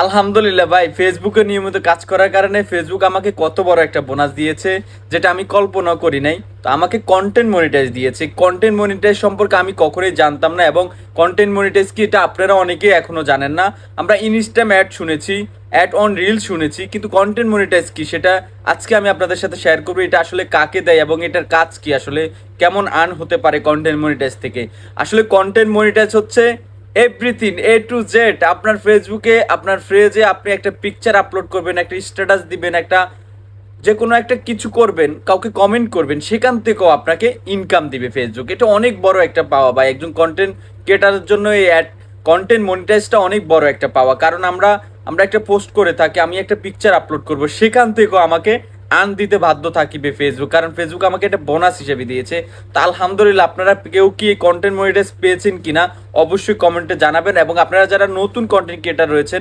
আলহামদুলিল্লাহ ভাই, ফেসবুকে নিয়মিত কাজ করার কারণে ফেসবুক আমাকে কত বড় একটা বোনাস দিয়েছে যেটা আমি কল্পনা করি নাই। তো আমাকে কন্টেন্ট মনিটাইজ দিয়েছে। কন্টেন্ট মনিটাইজ সম্পর্কে আমি কখনোই জানতাম না, এবং কন্টেন্ট মনিটাইজ কি এটা আপনারা অনেকেই এখনো জানেন না। আমরা ইনস্টাম অ্যাড শুনেছি, অ্যাড অন রিল শুনেছি, কিন্তু কন্টেন্ট মনিটাইজ কি সেটা আজকে আমি আপনাদের সাথে শেয়ার করবো। এটা আসলে কাকে দেয় এবং এটার কাজ কি, আসলে কেমন আর্ন হতে পারে কন্টেন্ট মনিটাইজ থেকে। আসলে কন্টেন্ট মনিটাইজ হচ্ছে এভরিথিং A to Z। আপনার ফেসবুকে, আপনার পেজে আপনি একটা পিকচার আপলোড করবেন, একটা স্ট্যাটাস দিবেন, একটা যে কোনো একটা কিছু করবেন, কাউকে কমেন্ট করবেন, সেখান থেকেও আপনাকে ইনকাম দিবে ফেসবুক। এটা অনেক বড় একটা পাওয়া, বা একজন কন্টেন্ট ক্রিয়েটারের জন্য এই কন্টেন্ট মনিটাইজটা অনেক বড় একটা পাওয়া। কারণ আমরা আমরা একটা পোস্ট করে থাকি, আমি একটা পিকচার আপলোড করব, সেখান থেকেও আমাকে আর্ন দিতে বাধ্য থাকিবে ফেসবুক, কারণ ফেসবুক আমাকে একটা বোনাস হিসেবে দিয়েছে। তা আলহামদুলিল্লাহ, আপনারা কেউ কি কন্টেন্ট মনিটাইজ পেয়েছেন কিনা অবশ্যই কমেন্টে জানাবেন, এবং আপনারা যারা নতুন কন্টেন্ট ক্রিয়েটার রয়েছেন